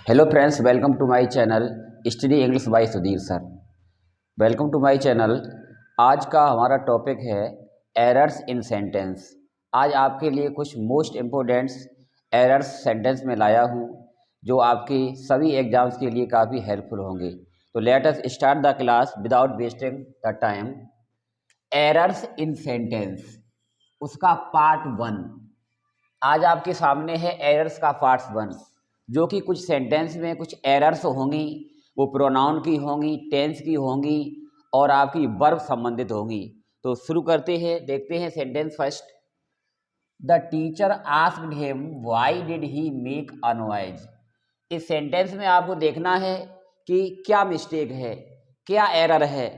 Hello friends, welcome to my channel study English by Sudhir sir. Welcome to my channel. आज का हमारा topic है errors in sentence. आज आपके लिए कुछ मोस्ट इम्पोर्टेंट्स एरर्स सेंटेंस में लाया हूँ जो आपके सभी एग्जाम्स के लिए काफ़ी हेल्पफुल होंगे। तो let us start the class without wasting the time. Errors in sentence, उसका पार्ट 1 आज आपके सामने है। एरर्स का पार्ट 1 जो कि कुछ सेंटेंस में कुछ एरर्स होंगी, वो प्रोनाउन की होंगी, टेंस की होंगी और आपकी वर्ब संबंधित होंगी। तो शुरू करते हैं, देखते हैं sentence first. The teacher asked him why did he make a noise. इस सेंटेंस में आपको देखना है कि क्या मिस्टेक है, क्या एरर है,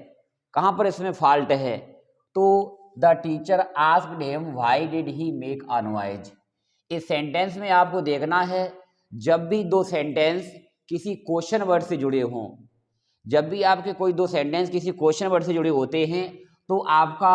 कहाँ पर इसमें फॉल्ट है। तो the teacher asked him why did he make a noise, इस सेंटेंस में आपको देखना है जब भी दो सेंटेंस किसी क्वेश्चन वर्ड से जुड़े हों, जब भी आपके कोई दो सेंटेंस किसी क्वेश्चन वर्ड से जुड़े होते हैं तो आपका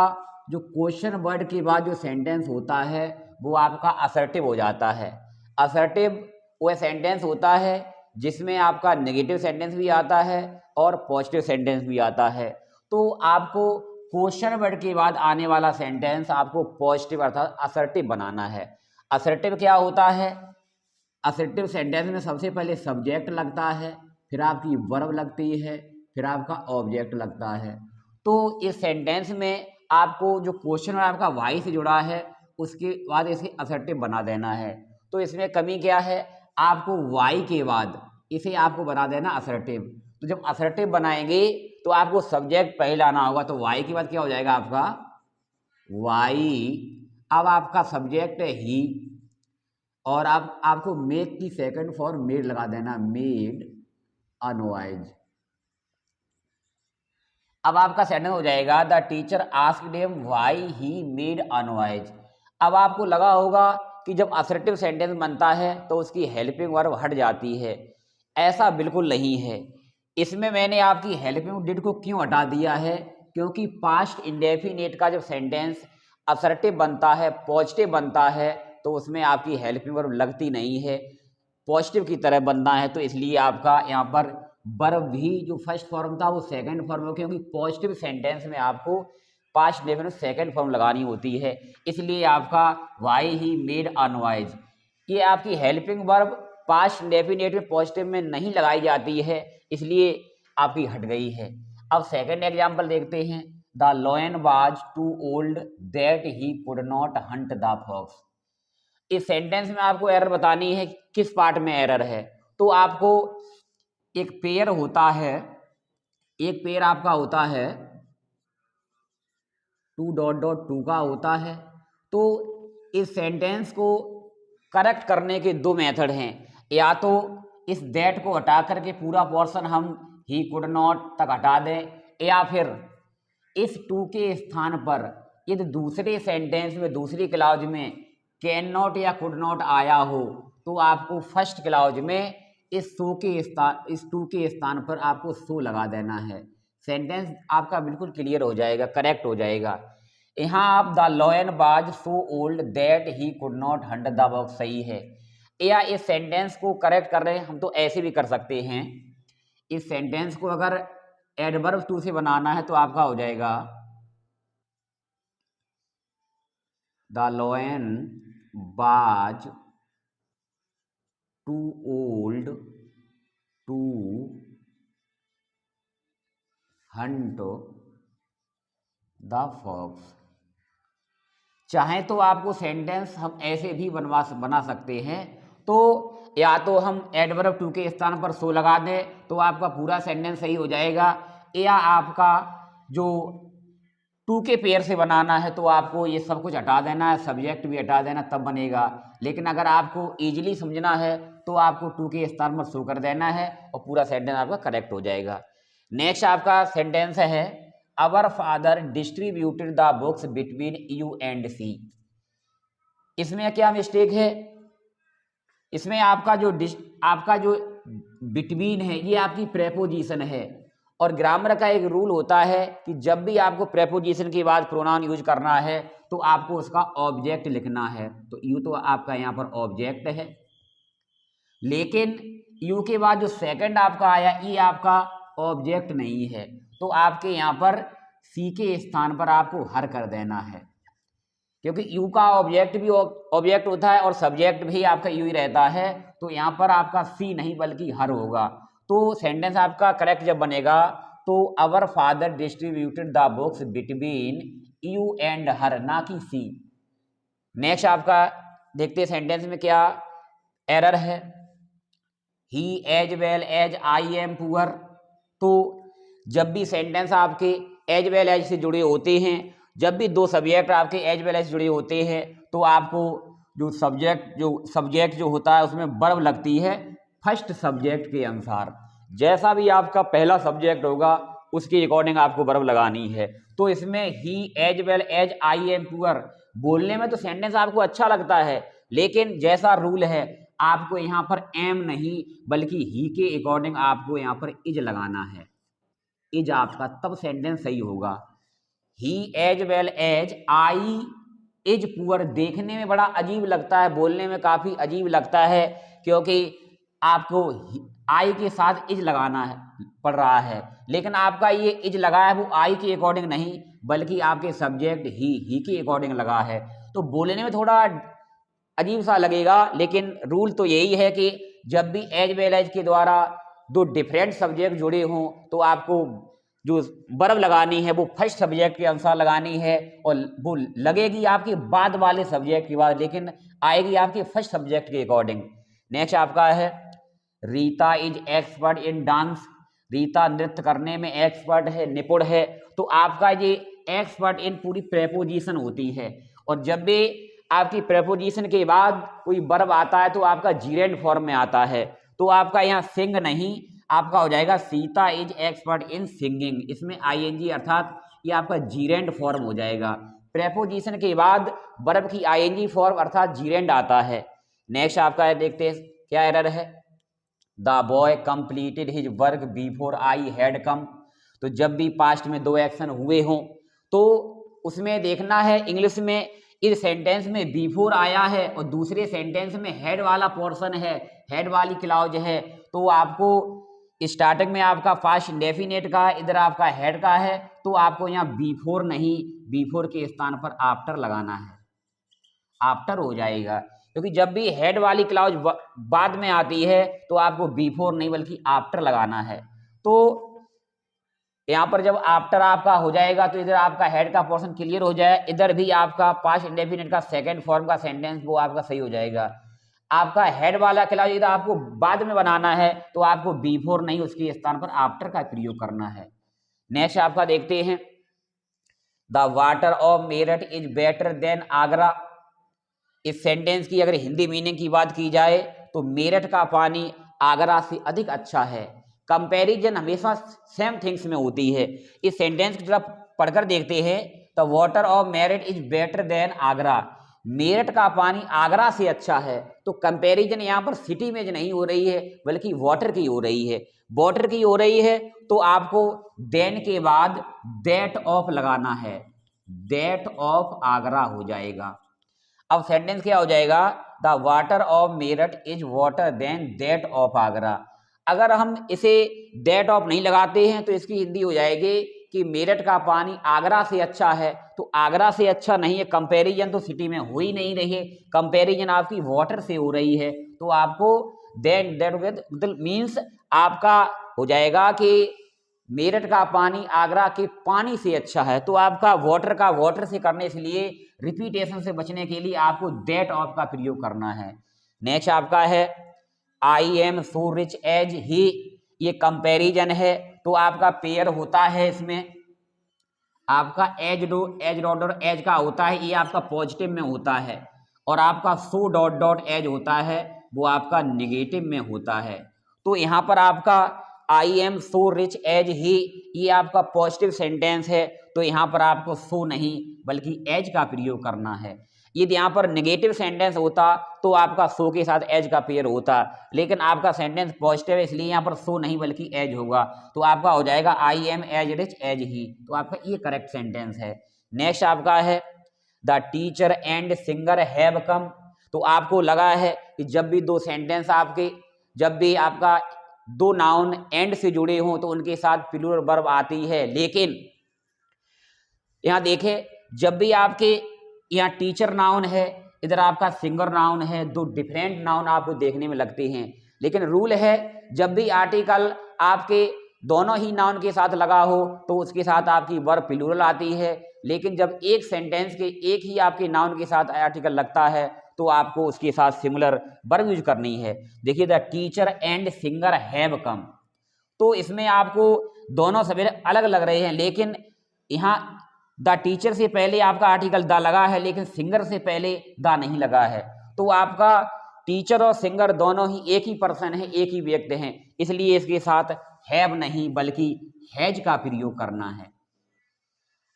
जो क्वेश्चन वर्ड के बाद जो सेंटेंस होता है वो आपका असर्टिव हो जाता है। असर्टिव वह सेंटेंस होता है जिसमें आपका नेगेटिव सेंटेंस भी आता है और पॉजिटिव सेंटेंस भी आता है। तो आपको क्वेश्चन वर्ड के बाद आने वाला सेंटेंस आपको पॉजिटिव अर्थात असर्टिव बनाना है। असर्टिव क्या होता है? असर्टिव सेंटेंस में सबसे पहले सब्जेक्ट लगता है, फिर आपकी वर्ब लगती है, फिर आपका ऑब्जेक्ट लगता है। तो इस सेंटेंस में आपको जो क्वेश्चन आपका वाई से जुड़ा है उसके बाद इसे असर्टिव बना देना है। तो इसमें कमी क्या है? आपको वाई के बाद इसे आपको बना देना असर्टिव। तो जब असर्टिव बनाएंगे तो आपको सब्जेक्ट पहले आना होगा। तो वाई के बाद क्या हो जाएगा आपका? वाई। अब आपका सब्जेक्ट है ही और आप आपको मेक की सेकंड फॉर्म मेड लगा देना, मेड अ नॉइज। अब आपका सेंटेंस हो जाएगा the teacher asked him why he made a noise. अब आपको लगा होगा कि जब असर्टिव सेंटेंस बनता है तो उसकी हेल्पिंग वर्ब हट जाती है। ऐसा बिल्कुल नहीं है। इसमें मैंने आपकी हेल्पिंग डिड को क्यों हटा दिया है? क्योंकि पास्ट इंडेफिनिट का जब सेंटेंस असर्टिव बनता है, पॉजिटिव बनता है, तो उसमें आपकी हेल्पिंग वर्ब लगती नहीं है, पॉजिटिव की तरह बनना है। तो इसलिए आपका यहाँ पर वर्ब भी जो फर्स्ट फॉर्म था वो सेकंड फॉर्म हो, क्योंकि पॉजिटिव सेंटेंस में आपको पास्ट इंडेफिनिट सेकंड फॉर्म लगानी होती है। इसलिए आपका why he made a noise, ये आपकी हेल्पिंग वर्ब पास्ट इंडेफिनिट में पॉजिटिव में नहीं लगाई जाती है, इसलिए आपकी हट गई है। अब सेकंड एग्जांपल देखते हैं। The lion was too old that he could not hunt the fox. इस सेंटेंस में आपको एरर बतानी है, किस पार्ट में एरर है। तो आपको एक पेयर होता है, एक पेयर आपका होता है टू डॉट डॉट टू का होता है। तो इस सेंटेंस को करेक्ट करने के दो मेथड हैं। या तो इस दैट को हटा करके पूरा पोर्शन हम ही कुड नॉट तक हटा दें, या फिर इस टू के स्थान पर यदि दूसरे सेंटेंस में दूसरी क्लॉज में कैन नॉट या कुड नॉट आया हो तो आपको फर्स्ट क्लॉज में इस टू के स्थान पर आपको सो लगा देना है। सेंटेंस आपका बिल्कुल क्लियर हो जाएगा, करेक्ट हो जाएगा। यहाँ आप the lion was so old that he could not hunt the box सही है। या इस सेंटेंस को करेक्ट कर रहे हैं हम तो ऐसे भी कर सकते हैं। इस सेंटेंस को अगर एडवर्ब टू से बनाना है तो आपका हो जाएगा the lion was too old to hunt the fox. चाहे तो आपको सेंटेंस हम ऐसे भी बना सकते हैं। तो या तो हम एडवर्ब टू के स्थान पर सो लगा दें तो आपका पूरा सेंटेंस सही हो जाएगा, या आपका जो टू के पेयर से बनाना है तो आपको ये सब कुछ हटा देना है, सब्जेक्ट भी हटा देना, तब बनेगा। लेकिन अगर आपको इजीली समझना है तो आपको टू के स्थान पर सो कर देना है और पूरा सेंटेंस आपका करेक्ट हो जाएगा। नेक्स्ट आपका सेंटेंस है our father distributed the books between you and she. इसमें क्या मिस्टेक है? इसमें आपका जो बिटवीन है ये आपकी प्रेपोजिशन है, और ग्रामर का एक रूल होता है कि जब भी आपको प्रेपोजिशन के बाद प्रोनाउन यूज करना है तो आपको उसका ऑब्जेक्ट लिखना है। तो यू तो आपका यहाँ पर ऑब्जेक्ट है, लेकिन यू के बाद जो सेकंड आपका आया ये आपका ऑब्जेक्ट नहीं है, तो आपके यहाँ पर सी के स्थान पर आपको हर कर देना है, क्योंकि यू का ऑब्जेक्ट भी ऑब्जेक्ट होता है और सब्जेक्ट भी आपका यू ही रहता है, तो यहाँ पर आपका सी नहीं बल्कि हर होगा। तो सेंटेंस आपका करेक्ट जब बनेगा तो our father distributed the books between you and her, ना कि सी। नेक्स्ट आपका देखते हैं सेंटेंस में क्या एरर है। He as well as I am poor, तो जब भी सेंटेंस आपके एज वेल एज से जुड़े होते हैं, जब भी दो सब्जेक्ट आपके एज वेल एज जुड़े होते हैं, तो आपको जो सब्जेक्ट जो होता है उसमें वर्ब लगती है फर्स्ट सब्जेक्ट के अनुसार। जैसा भी आपका पहला सब्जेक्ट होगा उसके अकॉर्डिंग आपको वर्ब लगानी है। तो इसमें he as well as I am poor बोलने में तो सेंटेंस आपको अच्छा लगता है, लेकिन जैसा रूल है आपको यहाँ पर एम नहीं बल्कि ही के अकॉर्डिंग आपको यहाँ पर इज लगाना है। इज आपका तब सेंटेंस सही होगा। He as well as I is poor देखने में बड़ा अजीब लगता है, बोलने में काफी अजीब लगता है, क्योंकि आपको आई के साथ इज लगाना है पड़ रहा है, लेकिन आपका ये इज लगा है वो आई के अकॉर्डिंग नहीं बल्कि आपके सब्जेक्ट ही के अकॉर्डिंग लगा है। तो बोलने में थोड़ा अजीब सा लगेगा, लेकिन रूल तो यही है कि जब भी एज वेल एज के द्वारा दो डिफरेंट सब्जेक्ट जुड़े हों तो आपको जो वर्ब लगानी है वो फर्स्ट सब्जेक्ट के अनुसार लगानी है, और वो लगेगी आपके बाद वाले सब्जेक्ट के बाद, लेकिन आएगी आपके फर्स्ट सब्जेक्ट के अकॉर्डिंग। नेक्स्ट आपका है Rita is expert in dance, Rita नृत्य करने में एक्सपर्ट है, निपुण है। तो आपका ये एक्सपर्ट इन पूरी प्रेपोजिशन होती है, और जब भी आपकी प्रेपोजिशन के बाद कोई वर्ब आता है तो आपका जीरेंड फॉर्म में आता है। तो आपका यहाँ सिंग नहीं, आपका हो जाएगा Sita is expert in singing, इसमें आईएनजी अर्थात ये आपका जीरेंड फॉर्म हो जाएगा। प्रेपोजिशन के बाद वर्ब की आईएनजी फॉर्म अर्थात जीरेंड आता है। नेक्स्ट आपका है देखते हैं क्या एरर है। The boy completed his work before I had come, तो जब भी पास्ट में दो एक्शन हुए हों तो उसमें देखना है इंग्लिश में इस सेंटेंस में बिफोर आया है और दूसरे सेंटेंस में हेड वाला पोर्शन है, हेड वाली क्लॉज है, तो आपको स्टार्टिंग में आपका फास्ट इंडेफिनेट का इधर आपका हेड का है, तो आपको यहाँ बिफोर नहीं बिफोर के स्थान पर आफ्टर लगाना है, आफ्टर हो जाएगा, क्योंकि जब भी हेड वाली क्लॉज बाद में आती है तो आपको बिफोर नहीं बल्कि आफ्टर लगाना है। तो यहाँ पर जब आफ्टर आपका हो जाएगा तो इधर आपका हेड का पोर्शन क्लियर हो जाए, इधर भी आपका पास्ट इंडेफिनिट का सेकंड फॉर्म का सेंटेंस वो आपका सही हो जाएगा। आपका हेड वाला क्लॉज इधर आपको बाद में बनाना है तो आपको बिफोर नहीं उसके स्थान पर आफ्टर का प्रयोग करना है। नेक्स्ट आपका देखते हैं the water of Meerut is better than Agra. इस सेंटेंस की अगर हिंदी मीनिंग की बात की जाए तो मेरठ का पानी आगरा से अधिक अच्छा है। कंपैरिजन हमेशा सेम थिंग्स में होती है। इस सेंटेंस की तरफ पढ़कर देखते हैं तो water of Meerut is better than Agra, Meerut का पानी आगरा से अच्छा है। तो कंपैरिजन यहाँ पर सिटी में नहीं हो रही है बल्कि वाटर की हो रही है, वाटर की हो रही है, तो आपको देन के बाद दैट ऑफ लगाना है, दैट ऑफ आगरा हो जाएगा। अब सेंटेंस क्या हो जाएगा the water of Meerut is water than that of Agra. अगर हम इसे दैट ऑफ नहीं लगाते हैं तो इसकी हिंदी हो जाएगी कि मेरठ का पानी आगरा से अच्छा है, तो आगरा से अच्छा नहीं है, कंपैरिजन तो सिटी में हो ही नहीं रही है, कंपैरिजन आपकी वाटर से हो रही है, तो आपको देन दैट मीन्स आपका हो जाएगा कि मेरठ का पानी आगरा के पानी से अच्छा है। तो आपका वाटर का वाटर से करने के लिए रिपीटेशन से बचने के लिए आपको दैट ऑफ का प्रयोग करना है। नेक्स्ट आपका है I am so rich as he, ये कंपैरिजन है, तो आपका पेयर होता है, इसमें आपका एज डॉट डॉट एज का होता है, ये आपका पॉजिटिव में होता है, और आपका सो डॉट डॉट एज होता है वो आपका निगेटिव में होता है। तो यहाँ पर आपका I am so rich as he ये आपका पॉजिटिव सेंटेंस है, तो यहाँ पर आपको सो नहीं बल्कि एज का प्रयोग करना है। यदि यहाँ पर नेगेटिव सेंटेंस होता तो आपका सो के साथ एज का पेयर होता, लेकिन आपका सेंटेंस पॉजिटिव है इसलिए यहाँ पर सो नहीं बल्कि एज होगा, तो आपका हो जाएगा I am as rich as he, तो आपका ये करेक्ट सेंटेंस है। नेक्स्ट आपका है the teacher and singer have come, तो आपको लगा है कि जब भी दो सेंटेंस आपके जब भी आपका दो नाउन एंड से जुड़े हों तो उनके साथ प्लूरल वर्ब आती है। लेकिन यहाँ देखें, जब भी आपके यहाँ टीचर नाउन है, इधर आपका सिंगर नाउन है, दो डिफरेंट नाउन आपको देखने में लगते हैं। लेकिन रूल है, जब भी आर्टिकल आपके दोनों ही नाउन के साथ लगा हो तो उसके साथ आपकी वर्ब प्लूरल आती है। लेकिन जब एक सेंटेंस के एक ही आपके नाउन के साथ आर्टिकल लगता है तो आपको उसके साथ सिमिलर वर्ब यूज करनी है। देखिए, the teacher and singer have come, तो इसमें आपको दोनों सवेरे अलग लग रहे हैं, लेकिन यहाँ द टीचर से पहले आपका आर्टिकल द लगा है, लेकिन सिंगर से पहले द नहीं लगा है। तो आपका टीचर और सिंगर दोनों ही एक ही पर्सन है, एक ही व्यक्ति हैं, इसलिए इसके साथ हैव नहीं बल्कि हैज का प्रयोग करना है।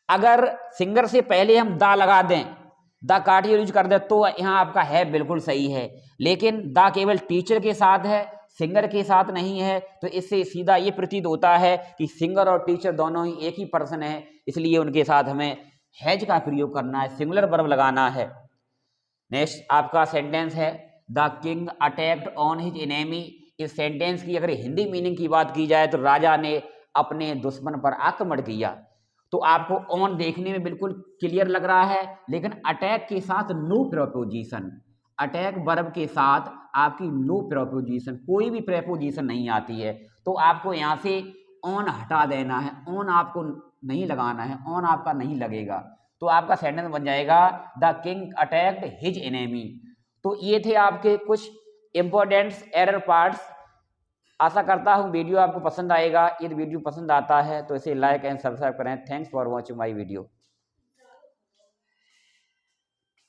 अगर सिंगर से पहले हम द लगा दें, द का यूज कर दें, तो यहाँ आपका हैव बिल्कुल सही है। लेकिन द केवल टीचर के साथ है, सिंगर के साथ नहीं है, तो इससे सीधा ये प्रतीत होता है कि सिंगर और टीचर दोनों ही एक ही पर्सन है, इसलिए उनके साथ हमें हैज का प्रयोग करना है, सिंगुलर वर्ब लगाना है। नेक्स्ट आपका सेंटेंस है, the king attacked on his enemy. इस सेंटेंस की अगर हिंदी मीनिंग की बात की जाए तो राजा ने अपने दुश्मन पर आक्रमण किया। तो आपको ऑन देखने में बिल्कुल क्लियर लग रहा है, लेकिन अटैक के साथ नो प्रेपोजिशन, अटैक वर्ब के साथ आपकी नो प्रेपोजिशन, कोई भी प्रेपोजिशन नहीं आती है। तो आपको यहाँ से ऑन हटा देना है, ऑन आपको नहीं लगाना है, ऑन आपका नहीं लगेगा। तो आपका सेंटेंस बन जाएगा the king attacked his enemy. तो ये थे आपके कुछ इंपॉर्टेंट एरर पार्ट्स। आशा करता हूँ वीडियो आपको पसंद आएगा। यदि वीडियो पसंद आता है तो इसे लाइक एंड सब्सक्राइब करें। Thanks for watching my video.